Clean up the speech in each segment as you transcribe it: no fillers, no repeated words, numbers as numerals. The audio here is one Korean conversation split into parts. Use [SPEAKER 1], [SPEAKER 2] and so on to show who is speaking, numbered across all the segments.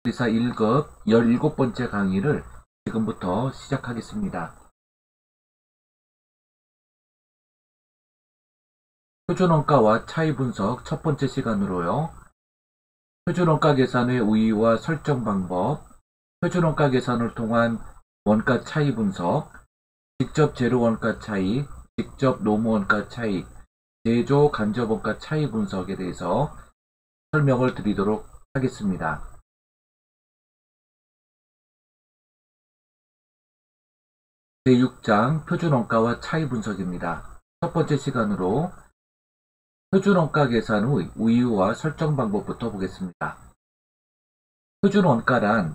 [SPEAKER 1] 리사 1급 17번째 강의를 지금부터 시작하겠습니다. 표준원가와 차이 분석 첫 번째 시간으로요. 표준원가 계산의 우위와 설정 방법, 표준원가 계산을 통한 원가 차이 분석, 직접 재료원가 차이, 직접 노무원가 차이, 제조 간접원가 차이 분석에 대해서 설명을 드리도록 하겠습니다. 제6장 표준원가와 차이 분석입니다. 첫 번째 시간으로 표준원가 계산의 우유와 설정 방법부터 보겠습니다. 표준원가란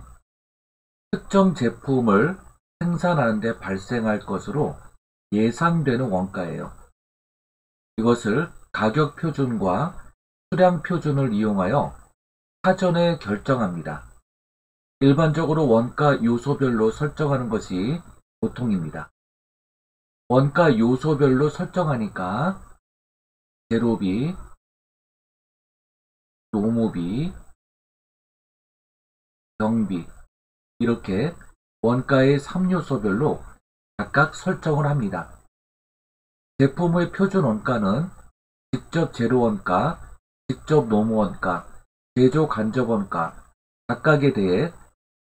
[SPEAKER 1] 특정 제품을 생산하는 데 발생할 것으로 예상되는 원가예요. 이것을 가격 표준과 수량 표준을 이용하여 사전에 결정합니다. 일반적으로 원가 요소별로 설정하는 것이 보통입니다. 원가 요소별로 설정하니까 재료비, 노무비, 경비 이렇게 원가의 3요소별로 각각 설정을 합니다. 제품의 표준 원가는 직접 재료원가, 직접 노무원가, 제조 간접원가 각각에 대해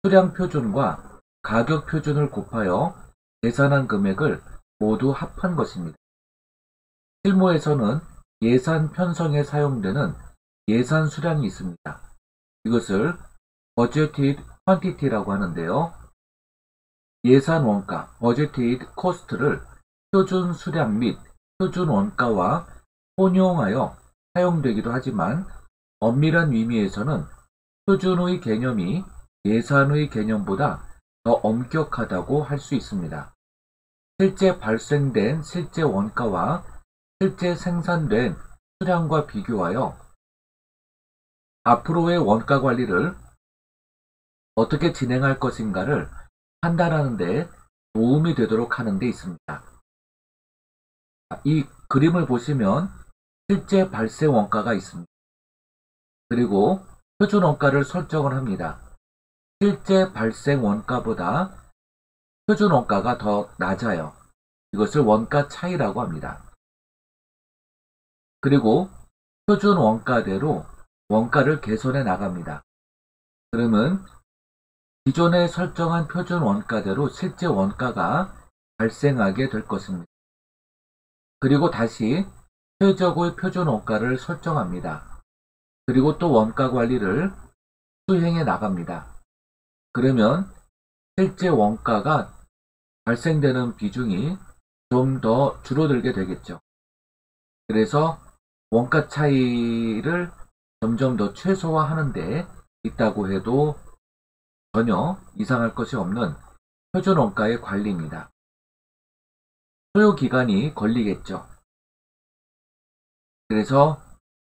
[SPEAKER 1] 수량 표준과 가격 표준을 곱하여 계산한 금액을 모두 합한 것입니다. 실무에서는 예산 편성에 사용되는 예산 수량이 있습니다. 이것을 budgeted quantity라고 하는데요. 예산 원가, budgeted cost를 표준 수량 및 표준 원가와 혼용하여 사용되기도 하지만 엄밀한 의미에서는 표준의 개념이 예산의 개념보다 더 엄격하다고 할 수 있습니다. 실제 발생된 실제 원가와 실제 생산된 수량과 비교하여 앞으로의 원가 관리를 어떻게 진행할 것인가를 판단하는 데 도움이 되도록 하는 데 있습니다. 이 그림을 보시면 실제 발생 원가가 있습니다. 그리고 표준 원가를 설정을 합니다. 실제 발생 원가보다 표준 원가가 더 낮아요. 이것을 원가 차이라고 합니다. 그리고 표준 원가대로 원가를 개선해 나갑니다. 그러면 기존에 설정한 표준 원가대로 실제 원가가 발생하게 될 것입니다. 그리고 다시 최적의 표준 원가를 설정합니다. 그리고 또 원가 관리를 수행해 나갑니다. 그러면 실제 원가가 발생되는 비중이 좀 더 줄어들게 되겠죠. 그래서 원가 차이를 점점 더 최소화하는 데 있다고 해도 전혀 이상할 것이 없는 표준 원가의 관리입니다. 소요기간이 걸리겠죠. 그래서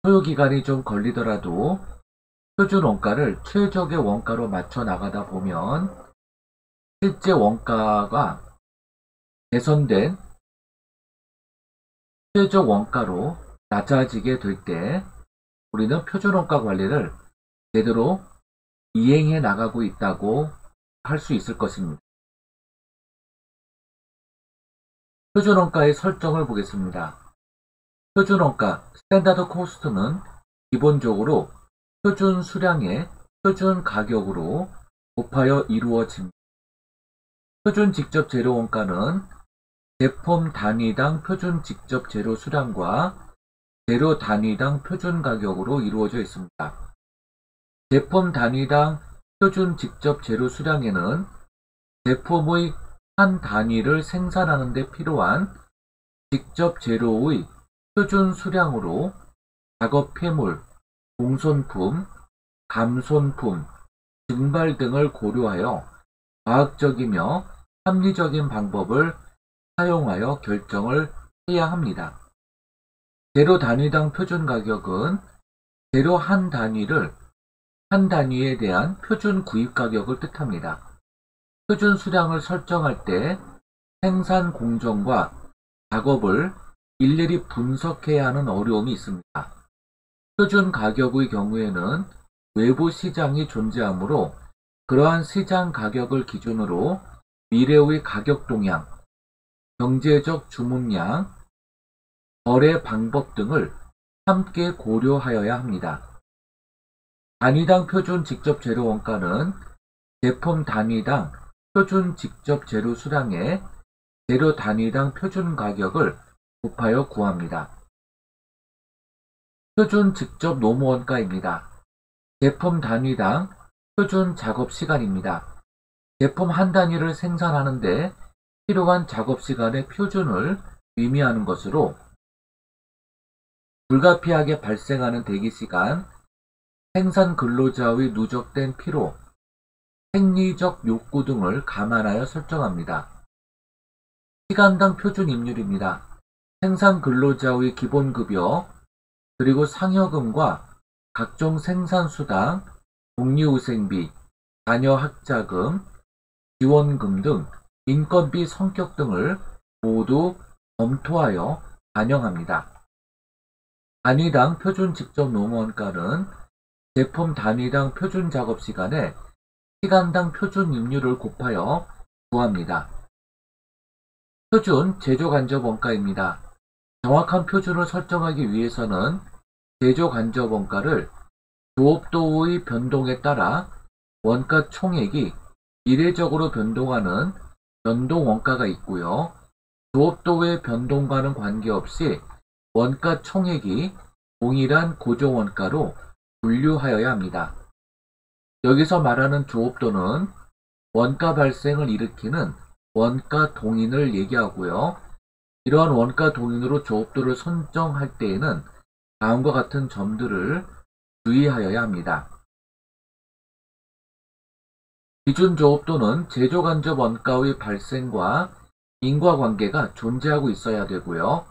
[SPEAKER 1] 소요기간이 좀 걸리더라도 표준 원가를 최적의 원가로 맞춰 나가다 보면 실제 원가가 개선된 최적 원가로 낮아지게 될 때 우리는 표준 원가 관리를 제대로 이행해 나가고 있다고 할 수 있을 것입니다. 표준 원가의 설정을 보겠습니다. 표준 원가, 스탠다드 코스트는 기본적으로 표준 수량의 표준 가격으로 곱하여 이루어집니다. 표준 직접 재료 원가는 제품 단위당 표준 직접 재료 수량과 재료 단위당 표준 가격으로 이루어져 있습니다. 제품 단위당 표준 직접 재료 수량에는 제품의 한 단위를 생산하는 데 필요한 직접 재료의 표준 수량으로 작업 폐물, 공손품, 감손품, 증발 등을 고려하여 과학적이며 합리적인 방법을 사용하여 결정을 해야 합니다. 재료 단위당 표준 가격은 재료 한 단위에 대한 표준 구입 가격을 뜻합니다. 표준 수량을 설정할 때 생산 공정과 작업을 일일이 분석해야 하는 어려움이 있습니다. 표준 가격의 경우에는 외부 시장이 존재하므로 그러한 시장 가격을 기준으로 미래의 가격 동향, 경제적 주문량, 거래 방법 등을 함께 고려하여야 합니다. 단위당 표준 직접 재료 원가는 제품 단위당 표준 직접 재료 수량에 재료 단위당 표준 가격을 곱하여 구합니다. 표준 직접 노무 원가입니다. 제품 단위당 표준 작업 시간입니다. 제품 한 단위를 생산하는데 필요한 작업 시간의 표준을 의미하는 것으로 불가피하게 발생하는 대기시간, 생산 근로자의 누적된 피로, 생리적 욕구 등을 감안하여 설정합니다. 시간당 표준 임률입니다. 생산 근로자의 기본급여, 그리고 상여금과 각종 생산수당, 복리후생비, 자녀 학자금, 지원금 등 인건비 성격 등을 모두 검토하여 반영합니다. 단위당 표준 직접 노무원가는 제품 단위당 표준 작업 시간에 시간당 표준 임률을 곱하여 구합니다. 표준 제조 간접 원가입니다. 정확한 표준을 설정하기 위해서는 제조 간접 원가를 조업도의 변동에 따라 원가 총액이 비례적으로 변동하는 변동 원가가 있고요. 조업도의 변동과는 관계없이 원가 총액이 동일한 고정 원가로 분류하여야 합니다. 여기서 말하는 조업도는 원가 발생을 일으키는 원가 동인을 얘기하고요. 이러한 원가 동인으로 조업도를 선정할 때에는 다음과 같은 점들을 주의하여야 합니다. 기준 조업도는 제조 간접 원가의 발생과 인과관계가 존재하고 있어야 되고요.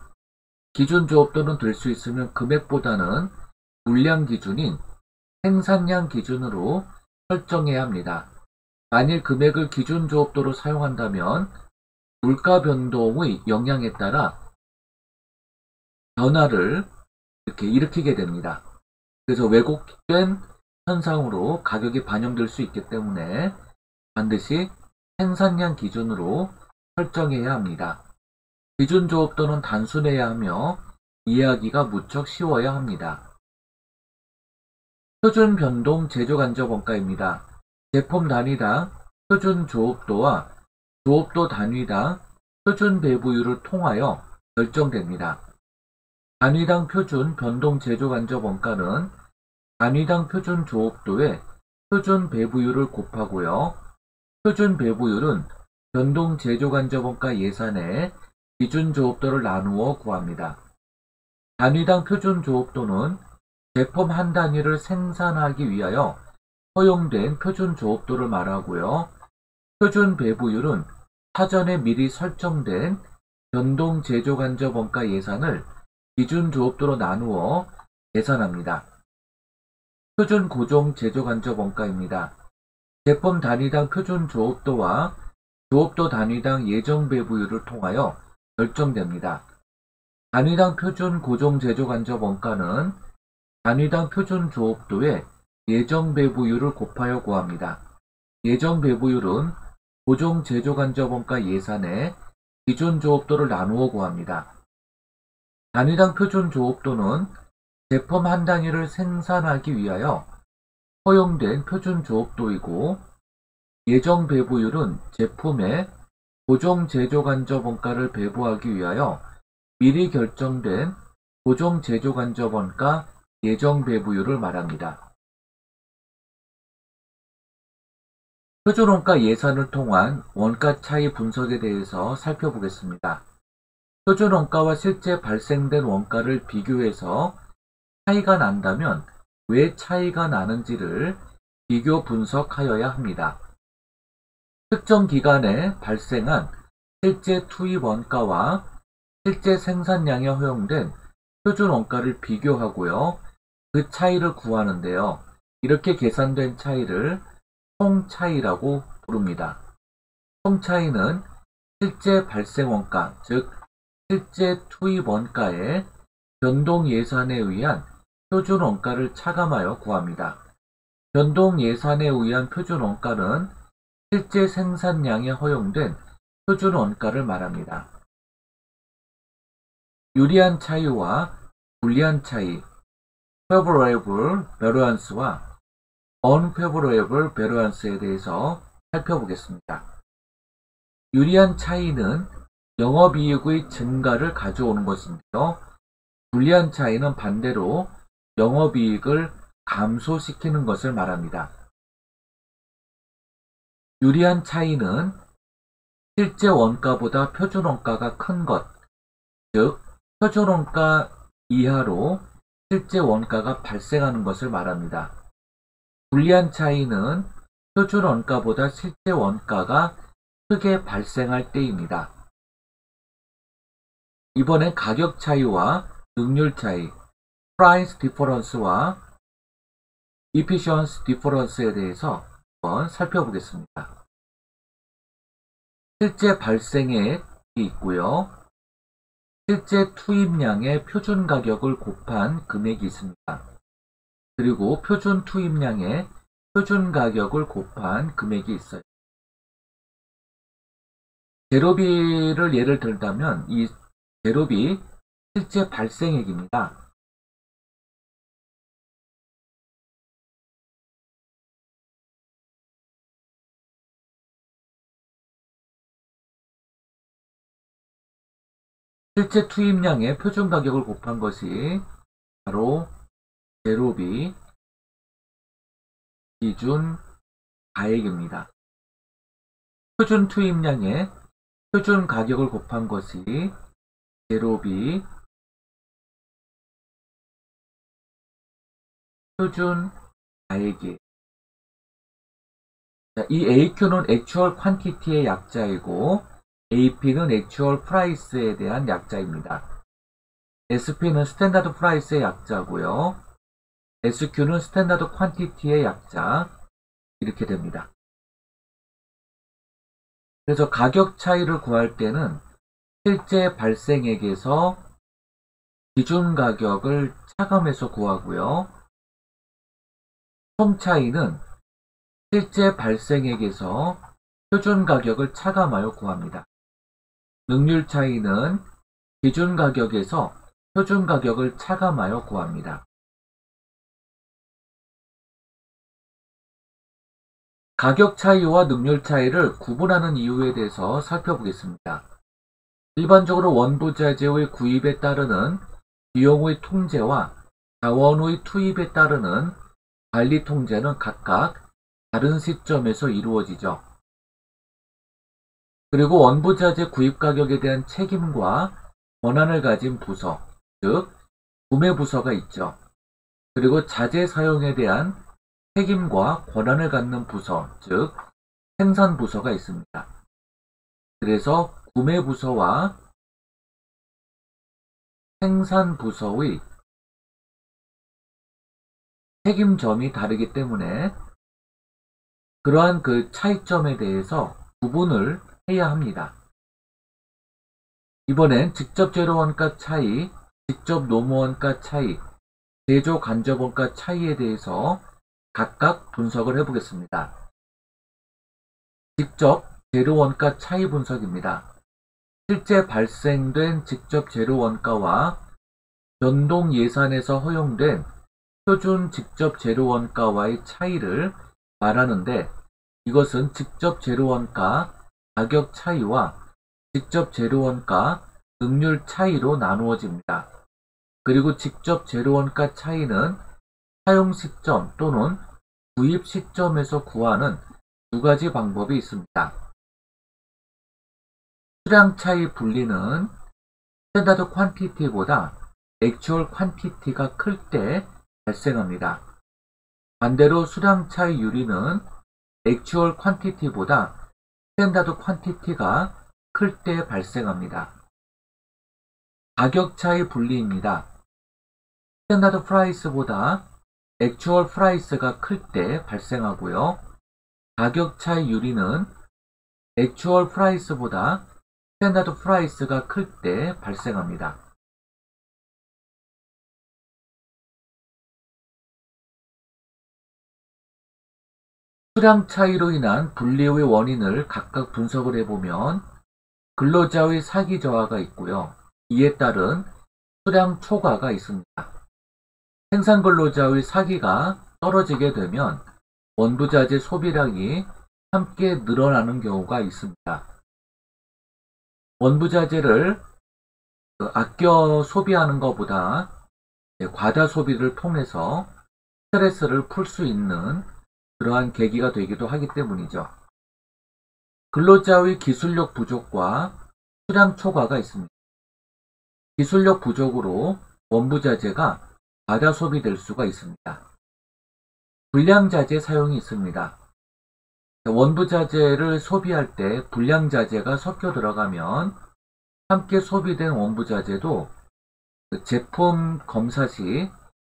[SPEAKER 1] 기준 조업도는 될 수 있으면 금액보다는 물량 기준인 생산량 기준으로 설정해야 합니다. 만일 금액을 기준 조업도로 사용한다면 물가 변동의 영향에 따라 변화를 일으키게 됩니다. 그래서 왜곡된 현상으로 가격이 반영될 수 있기 때문에 반드시 생산량 기준으로 설정해야 합니다. 기준 조업도는 단순해야 하며 이해하기가 무척 쉬워야 합니다. 표준 변동 제조 간접 원가입니다. 제품 단위당 표준 조업도와 조업도 단위당 표준 배부율을 통하여 결정됩니다. 단위당 표준 변동 제조 간접 원가는 단위당 표준 조업도에 표준 배부율을 곱하고요. 표준 배부율은 변동 제조 간접 원가 예산에 기준 조업도를 나누어 구합니다. 단위당 표준 조업도는 제품 한 단위를 생산하기 위하여 허용된 표준 조업도를 말하고요. 표준 배부율은 사전에 미리 설정된 변동 제조 간접 원가 예산을 기준 조업도로 나누어 계산합니다. 표준 고정 제조 간접 원가입니다. 제품 단위당 표준 조업도와 조업도 단위당 예정 배부율을 통하여 결정됩니다. 단위당 표준 고정 제조 간접 원가는 단위당 표준 조업도에 예정 배부율을 곱하여 구합니다. 예정 배부율은 고정 제조 간접 원가 예산에 기준 조업도를 나누어 구합니다. 단위당 표준 조업도는 제품 한 단위를 생산하기 위하여 허용된 표준 조업도이고, 예정 배부율은 제품의 고정 제조 간접 원가를 배부하기 위하여 미리 결정된 고정 제조 간접 원가 예정 배부율을 말합니다. 표준 원가 예산을 통한 원가 차이 분석에 대해서 살펴보겠습니다. 표준 원가와 실제 발생된 원가를 비교해서 차이가 난다면 왜 차이가 나는지를 비교 분석하여야 합니다. 특정 기간에 발생한 실제 투입 원가와 실제 생산량에 허용된 표준 원가를 비교하고요. 그 차이를 구하는데요. 이렇게 계산된 차이를 총차이라고 부릅니다. 총차이는 실제 발생 원가, 즉 실제 투입 원가에 변동 예산에 의한 표준 원가를 차감하여 구합니다. 변동 예산에 의한 표준 원가는 실제 생산량에 허용된 표준 원가를 말합니다. 유리한 차이와 불리한 차이, favorable variance와 unfavorable variance에 대해서 살펴보겠습니다. 유리한 차이는 영업이익의 증가를 가져오는 것인데요. 불리한 차이는 반대로 영업이익을 감소시키는 것을 말합니다. 유리한 차이는 실제 원가보다 표준 원가가 큰 것, 즉 표준 원가 이하로 실제 원가가 발생하는 것을 말합니다. 불리한 차이는 표준 원가보다 실제 원가가 크게 발생할 때입니다. 이번엔 가격 차이와 능률 차이, price difference와 efficiency difference에 대해서 한번 살펴보겠습니다. 실제 발생액이 있고요. 실제 투입량의 표준 가격을 곱한 금액이 있습니다. 그리고 표준 투입량의 표준 가격을 곱한 금액이 있어요. 재료비를 예를 들자면 이 재료비 실제 발생액입니다. 실제 투입량의 표준 가격을 곱한 것이 바로 재료비 기준 가액입니다. 표준 투입량의 표준 가격을 곱한 것이 재료비 표준 가액이에요. 이 AQ는 Actual Quantity의 약자이고 AP는 Actual Price에 대한 약자입니다. SP는 Standard Price의 약자고요. SQ는 Standard Quantity의 약자, 이렇게 됩니다. 그래서 가격 차이를 구할 때는 실제 발생액에서 기준 가격을 차감해서 구하고요. 총 차이는 실제 발생액에서 표준 가격을 차감하여 구합니다. 능률 차이는 기준 가격에서 표준 가격을 차감하여 구합니다. 가격 차이와 능률 차이를 구분하는 이유에 대해서 살펴보겠습니다. 일반적으로 원부자재의 구입에 따르는 비용의 통제와 자원의 투입에 따르는 관리 통제는 각각 다른 시점에서 이루어지죠. 그리고 원부자재 구입 가격에 대한 책임과 권한을 가진 부서, 즉 구매부서가 있죠. 그리고 자재 사용에 대한 책임과 권한을 갖는 부서, 즉 생산부서가 있습니다. 그래서 구매부서와 생산부서의 책임점이 다르기 때문에 그러한 그 차이점에 대해서 구분을 해야 합니다. 이번엔 직접 재료원가 차이, 직접 노무원가 차이, 제조 간접원가 차이에 대해서 각각 분석을 해보겠습니다. 직접 재료원가 차이 분석입니다. 실제 발생된 직접 재료원가와 변동 예산에서 허용된 표준 직접 재료원가와의 차이를 말하는데 이것은 직접 재료원가 가격 차이와 직접 재료원가 능률 차이로 나누어집니다. 그리고 직접 재료원가 차이는 사용 시점 또는 구입 시점에서 구하는 두 가지 방법이 있습니다. 수량 차이 분리는 스탠다드 퀀티티보다 액추얼 퀀티티가 클 때 발생합니다. 반대로 수량 차이 유리는 액추얼 퀀티티보다 스탠다드 퀀티티가 클 때 발생합니다. 가격 차이 분리입니다. 스탠다드 프라이스보다 액추얼 프라이스가 클 때 발생하고요. 가격 차이 유리는 액추얼 프라이스보다 스탠다드 프라이스가 클 때 발생합니다. 수량 차이로 인한 분리의 원인을 각각 분석을 해보면 근로자의 사기 저하가 있고요. 이에 따른 수량 초과가 있습니다. 생산 근로자의 사기가 떨어지게 되면 원부자재 소비량이 함께 늘어나는 경우가 있습니다. 원부자재를 아껴 소비하는 것보다 과다 소비를 통해서 스트레스를 풀 수 있는 그러한 계기가 되기도 하기 때문이죠. 근로자의 기술력 부족과 수량 초과가 있습니다. 기술력 부족으로 원부자재가 과다 소비될 수가 있습니다. 불량자재 사용이 있습니다. 원부자재를 소비할 때 불량자재가 섞여 들어가면 함께 소비된 원부자재도 제품 검사 시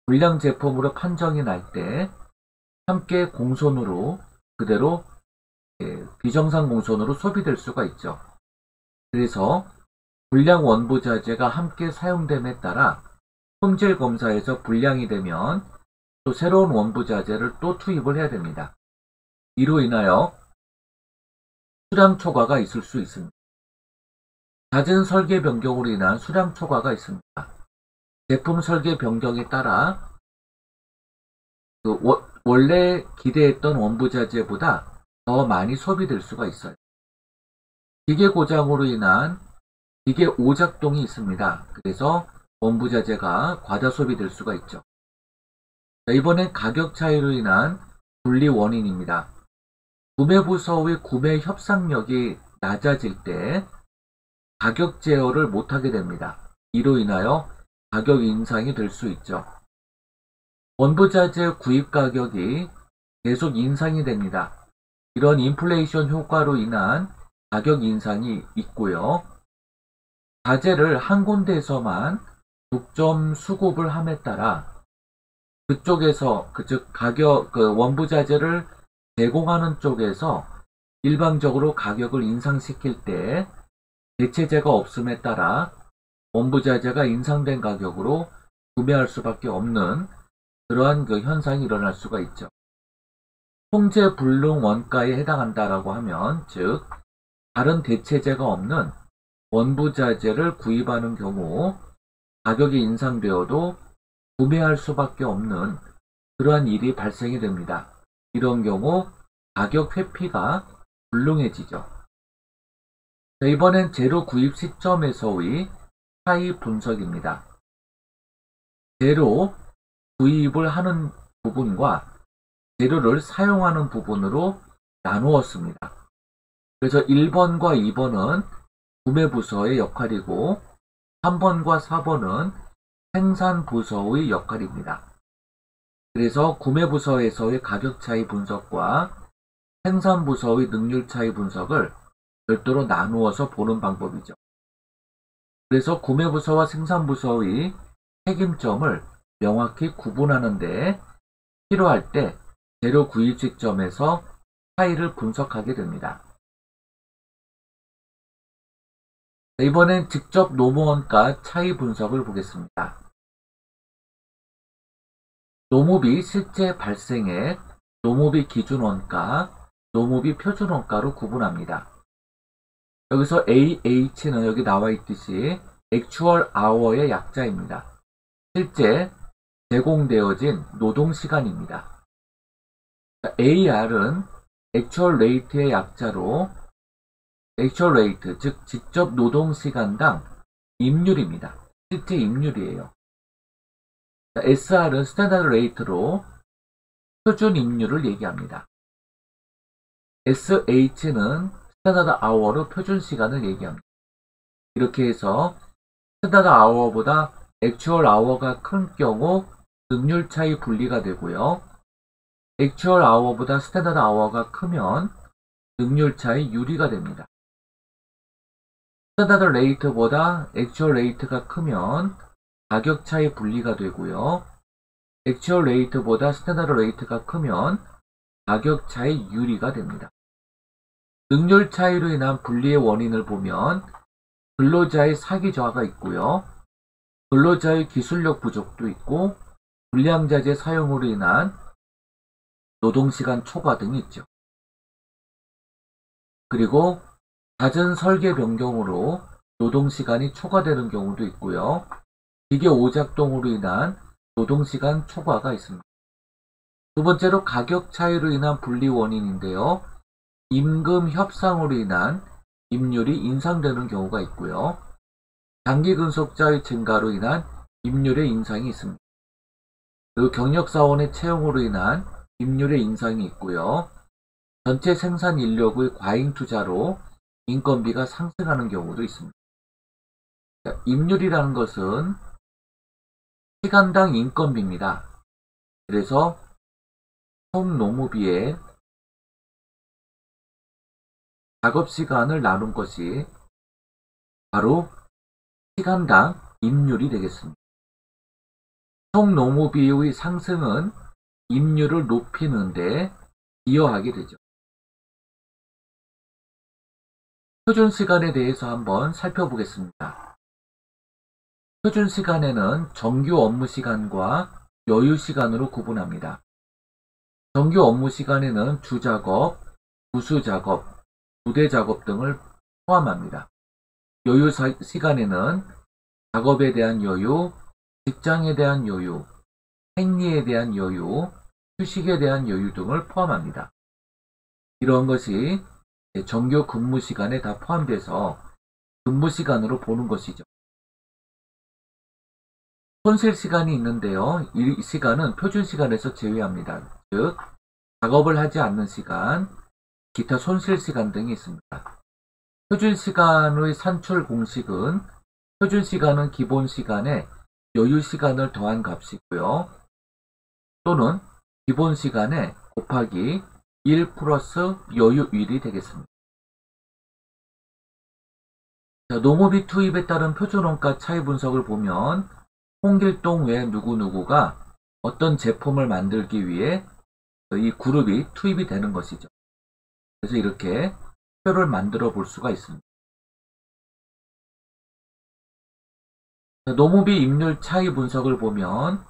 [SPEAKER 1] 불량 제품으로 판정이 날 때 함께 공손으로 그대로 비정상 공손으로 소비될 수가 있죠. 그래서 불량 원부자재가 함께 사용됨에 따라 품질 검사에서 불량이 되면 또 새로운 원부자재를 또 투입을 해야 됩니다. 이로 인하여 수량 초과가 있을 수 있습니다. 잦은 설계 변경으로 인한 수량 초과가 있습니다. 제품 설계 변경에 따라 원래 기대했던 원부자재보다 더 많이 소비될 수가 있어요. 기계 고장으로 인한 기계 오작동이 있습니다. 그래서 원부자재가 과다 소비될 수가 있죠. 이번엔 가격 차이로 인한 분리 원인입니다. 구매부서의 구매 협상력이 낮아질 때 가격 제어를 못하게 됩니다. 이로 인하여 가격 인상이 될 수 있죠. 원부자재 구입 가격이 계속 인상이 됩니다. 이런 인플레이션 효과로 인한 가격 인상이 있고요. 자재를 한 군데에서만 독점 수급을 함에 따라 그쪽에서 즉 가격 원부자재를 제공하는 쪽에서 일방적으로 가격을 인상시킬 때 대체재가 없음에 따라 원부자재가 인상된 가격으로 구매할 수밖에 없는 그러한 현상이 일어날 수가 있죠. 통제 불능 원가에 해당한다라고 하면 즉 다른 대체재가 없는 원부자재를 구입하는 경우 가격이 인상되어도 구매할 수밖에 없는 그러한 일이 발생이 됩니다. 이런 경우 가격 회피가 불능해지죠. 이번엔 재료 구입 시점에서의 차이 분석입니다. 재료 구입을 하는 부분과 재료를 사용하는 부분으로 나누었습니다. 그래서 1번과 2번은 구매부서의 역할이고 3번과 4번은 생산부서의 역할입니다. 그래서 구매부서에서의 가격 차이 분석과 생산부서의 능률 차이 분석을 별도로 나누어서 보는 방법이죠. 그래서 구매부서와 생산부서의 책임점을 명확히 구분하는 데 필요할 때 재료 구입 시점에서 차이를 분석하게 됩니다. 이번엔 직접 노무원가 차이 분석을 보겠습니다. 노무비 실제 발생액, 노무비 기준원가, 노무비 표준원가로 구분합니다. 여기서 AH는 여기 나와 있듯이 액추얼 아워의 약자입니다. 실제 제공되어진 노동시간입니다. AR은 액추얼 레이트의 약자로 액추얼 레이트, 즉 직접 노동시간당 임률입니다. 실제 임률이에요. SR은 스탠다드 레이트로 표준 임률을 얘기합니다. SH는 스탠다드 아워로 표준 시간을 얘기합니다. 이렇게 해서 스탠다드 아워보다 액추얼 아워가 큰 경우 능률 차이 분리가 되고요. 액추얼 아워보다 스탠다드 아워가 크면 능률 차이 유리가 됩니다. 스탠다드 레이트보다 액추얼 레이트가 크면 가격 차이 분리가 되고요. 액추얼 레이트보다 스탠다드 레이트가 크면 가격 차이 유리가 됩니다. 능률 차이로 인한 분리의 원인을 보면 근로자의 사기 저하가 있고요. 근로자의 기술력 부족도 있고 불량자재 사용으로 인한 노동시간 초과 등이 있죠. 그리고 잦은 설계 변경으로 노동시간이 초과되는 경우도 있고요. 기계 오작동으로 인한 노동시간 초과가 있습니다. 두 번째로 가격 차이로 인한 분리 원인인데요. 임금 협상으로 인한 임률이 인상되는 경우가 있고요. 장기 근속자의 증가로 인한 임률의 인상이 있습니다. 그리고 경력사원의 채용으로 인한 임률의 인상이 있고요. 전체 생산 인력의 과잉 투자로 인건비가 상승하는 경우도 있습니다. 임률이라는 것은 시간당 인건비입니다. 그래서 총 노무비의 작업시간을 나눈 것이 바로 시간당 임률이 되겠습니다. 총 노무비의 상승은 임률을 높이는데 기여하게 되죠. 표준시간에 대해서 한번 살펴보겠습니다. 표준시간에는 정규 업무시간과 여유시간으로 구분합니다. 정규 업무시간에는 주작업, 부수작업, 부대작업 등을 포함합니다. 여유시간에는 작업에 대한 여유, 직장에 대한 여유, 생리에 대한 여유, 휴식에 대한 여유 등을 포함합니다. 이런 것이 정규 근무시간에 다 포함돼서 근무시간으로 보는 것이죠. 손실시간이 있는데요. 이 시간은 표준시간에서 제외합니다. 즉, 작업을 하지 않는 시간, 기타 손실시간 등이 있습니다. 표준시간의 산출 공식은 표준시간은 기본시간에 여유시간을 더한 값이고요. 또는 기본시간에 곱하기 1 플러스 여유일이 되겠습니다. 자, 노무비 투입에 따른 표준원가 차이 분석을 보면 홍길동 외 누구누구가 어떤 제품을 만들기 위해 이 그룹이 투입이 되는 것이죠. 그래서 이렇게 표를 만들어 볼 수가 있습니다. 자, 노무비 임률 차이 분석을 보면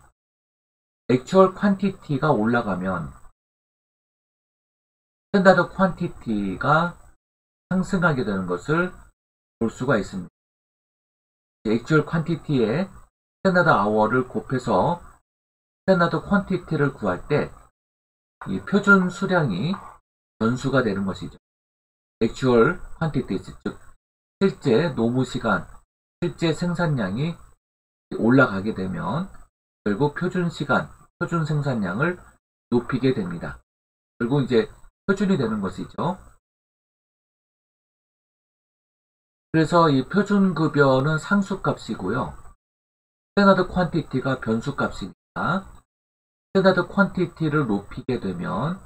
[SPEAKER 1] 액추얼 퀀티티가 올라가면 스탠다드 퀀티티가 상승하게 되는 것을 볼 수가 있습니다. 액추얼 퀀티티에 스탠다드 아워를 곱해서 스탠다드 퀀티티를 구할 때 이 표준 수량이 변수가 되는 것이죠. 액추얼 퀀티티, 즉 실제 노무시간, 실제 생산량이 올라가게 되면 결국 표준 시간, 표준 생산량을 높이게 됩니다. 결국 이제 표준이 되는 것이죠. 그래서 이 표준급여는 상수값이고요. 스탠다드 퀀티티가 변수값이니까 스탠다드 퀀티티를 높이게 되면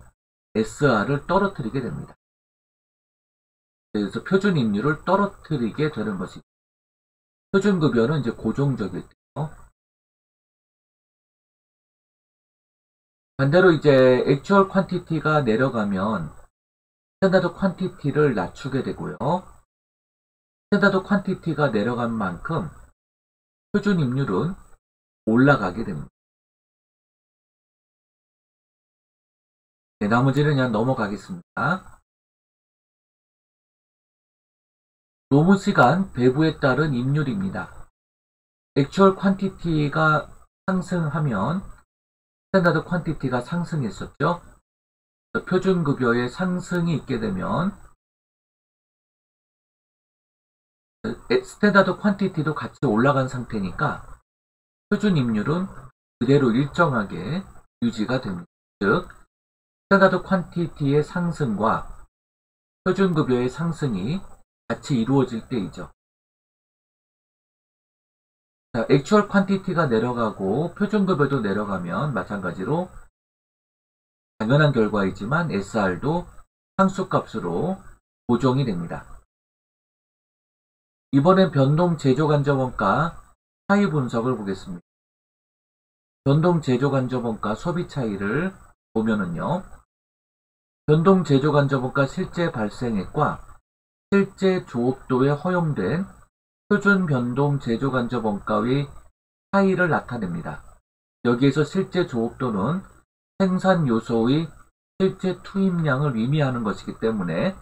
[SPEAKER 1] SR을 떨어뜨리게 됩니다. 그래서 표준 임률을 떨어뜨리게 되는 것이죠. 표준급여는 이제 고정적일 때요. 반대로 이제 액추얼 퀀티티가 내려가면 스탠다드 퀀티티를 낮추게 되고요. 스탠다드 퀀티티가 내려간 만큼 표준 임률은 올라가게 됩니다. 네, 나머지는 그냥 넘어가겠습니다. 노무시간 배부에 따른 임률입니다. 액추얼 퀀티티가 상승하면 스탠다드 퀀티티가 상승했었죠. 표준급여의 상승이 있게 되면 스탠다드 퀀티티도 같이 올라간 상태니까 표준 임률은 그대로 일정하게 유지가 됩니다. 즉, 스탠다드 퀀티티의 상승과 표준급여의 상승이 같이 이루어질 때이죠. 자, 액추얼 퀀티티가 내려가고 표준급여도 내려가면 마찬가지로 당연한 결과이지만 SR도 상수값으로 고정이 됩니다. 이번엔 변동 제조간접원가 차이 분석을 보겠습니다. 변동 제조간접원가 소비 차이를 보면은요. 변동 제조간접원가 실제 발생액과 실제 조업도에 허용된 표준 변동 제조간접원가의 차이를 나타냅니다. 여기에서 실제 조업도는 생산 요소의 실제 투입량을 의미하는 것이기 때문에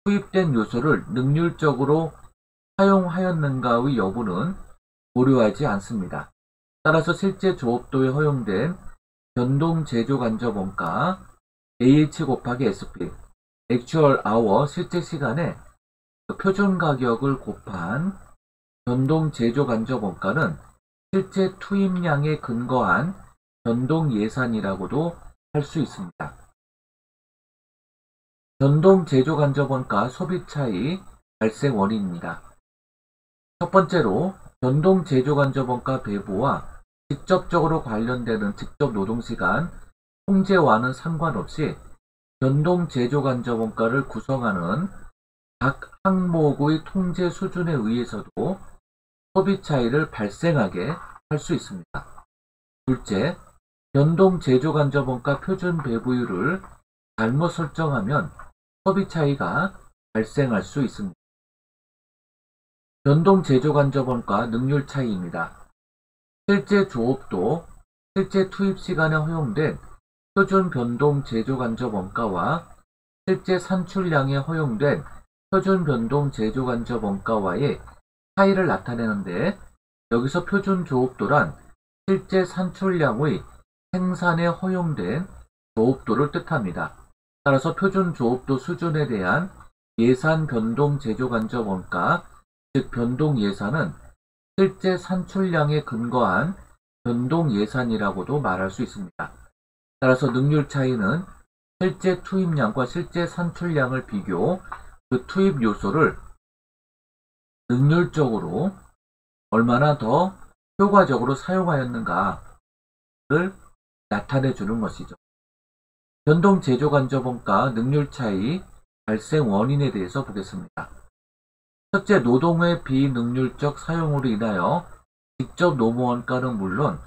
[SPEAKER 1] 투입된 요소를 능률적으로 사용하였는가의 여부는 고려하지 않습니다. 따라서 실제 조업도에 허용된 변동 제조간접원가 AH 곱하기 SP Actual Hour 실제 시간에 표준 가격을 곱한 변동 제조간접원가는 실제 투입량에 근거한 변동 예산이라고도 할 수 있습니다. 변동 제조간접원가 소비 차이 발생 원인입니다. 첫 번째로 변동 제조간접원가 배부와 직접적으로 관련되는 직접 노동시간 통제와는 상관없이 변동 제조간접원가를 구성하는 각 항목의 통제 수준에 의해서도 소비 차이를 발생하게 할 수 있습니다. 둘째, 변동 제조간접원가 표준 배부율을 잘못 설정하면 소비 차이가 발생할 수 있습니다. 변동 제조간접원가 능률 차이입니다. 실제 조업도, 실제 투입 시간에 허용된 표준 변동 제조간접원가와 실제 산출량에 허용된 표준 변동 제조간접원가와의 차이를 나타내는데, 여기서 표준 조업도란 실제 산출량의 생산에 허용된 조업도를 뜻합니다. 따라서 표준 조업도 수준에 대한 예산 변동 제조간접원가, 즉 변동 예산은 실제 산출량에 근거한 변동 예산이라고도 말할 수 있습니다. 따라서 능률 차이는 실제 투입량과 실제 산출량을 비교, 그 투입 요소를 능률적으로 얼마나 더 효과적으로 사용하였는가를 나타내 주는 것이죠. 변동 제조간접원가 능률 차이 발생 원인에 대해서 보겠습니다. 첫째, 노동의 비능률적 사용으로 인하여 직접 노무원가는 물론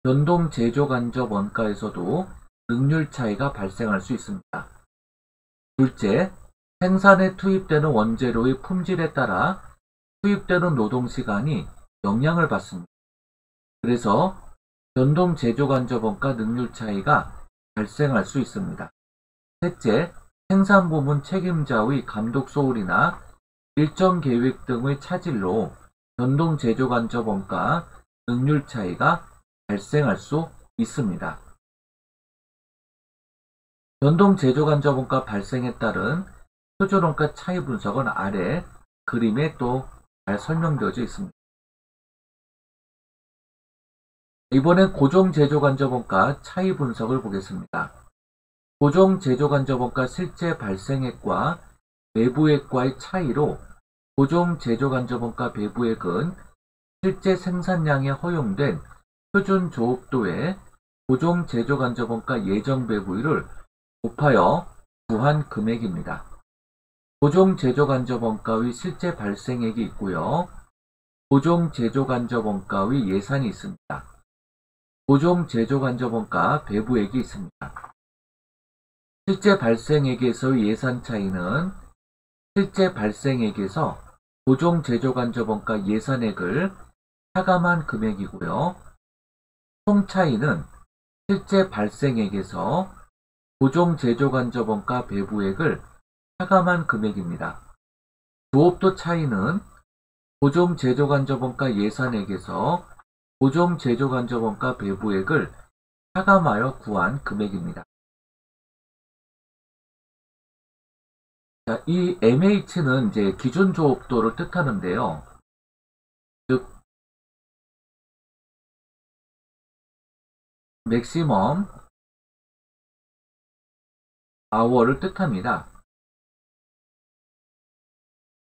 [SPEAKER 1] 변동 제조간접원가에서도 능률 차이가 발생할 수 있습니다. 둘째, 생산에 투입되는 원재료의 품질에 따라 투입되는 노동시간이 영향을 받습니다. 그래서 변동 제조간접원가 능률 차이가 발생할 수 있습니다. 셋째, 생산부문 책임자의 감독 소홀이나 일정 계획 등의 차질로 변동 제조간접원가 능률 차이가 발생할 수 있습니다. 변동 제조간접원가 발생에 따른 표준원가 차이 분석은 아래 그림에 또 잘 설명되어져 있습니다. 이번엔 고정 제조간접원가 차이 분석을 보겠습니다. 고정 제조간접원가 실제 발생액과 배부액과의 차이로 고정 제조간접원가 배부액은 실제 생산량에 허용된 표준 조업도의 고정 제조간접원가 예정 배부율을 곱하여 구한 금액입니다. 고정 제조간접원가의 실제 발생액이 있고요. 고정 제조간접원가의 예산이 있습니다. 고정 제조간접원가 배부액이 있습니다. 실제 발생액에서의 예산 차이는 실제 발생액에서 고정 제조간접원가 예산액을 차감한 금액이고요. 총 차이는 실제 발생액에서 고정 제조간접원가 배부액을 차감한 금액입니다. 조업도 차이는 고정 제조간접원가 예산액에서 고정 제조간접원가 배부액을 차감하여 구한 금액입니다. 자, 이 MH는 이제 기준 조업도를 뜻하는데요. 즉, 맥시멈 아워를 뜻합니다.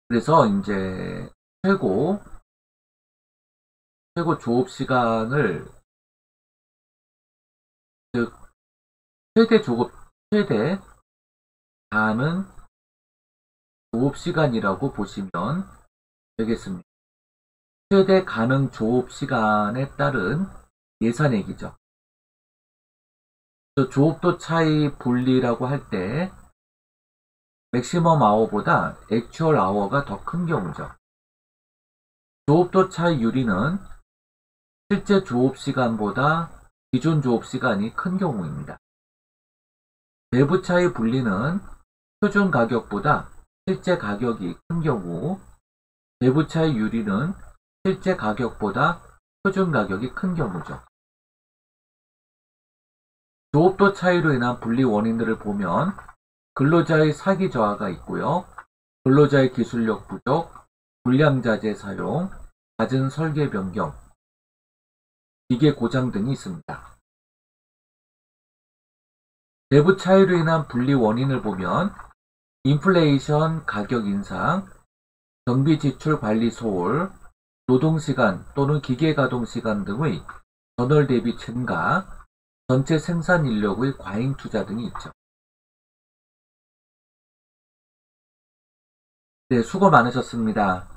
[SPEAKER 1] 그래서 이제 최고 최고 조업 시간을, 즉 최대 가능 조업 시간이라고 보시면 되겠습니다. 최대 가능 조업 시간에 따른 예산액이죠. 조업도 차이 분리라고 할 때 맥시멈 아워보다 액추얼 아워가 더 큰 경우죠. 조업도 차이 유리는 실제 조업 시간보다 기존 조업 시간이 큰 경우입니다. 배부 차이 분리는 표준 가격보다 실제 가격이 큰 경우, 배부 차이 유리는 실제 가격보다 표준 가격이 큰 경우죠. 조업도 차이로 인한 분리 원인들을 보면 근로자의 사기 저하가 있고요. 근로자의 기술력 부족, 불량자재 사용, 낮은 설계 변경, 기계 고장 등이 있습니다. 내부 차이로 인한 분리 원인을 보면 인플레이션 가격 인상, 경비 지출 관리 소홀, 노동시간 또는 기계 가동 시간 등의 전월 대비 증가, 전체 생산 인력의 과잉 투자 등이 있죠. 네, 수고 많으셨습니다.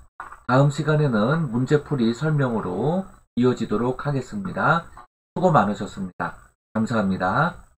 [SPEAKER 1] 다음 시간에는 문제풀이 설명으로 이어지도록 하겠습니다. 수고 많으셨습니다. 감사합니다.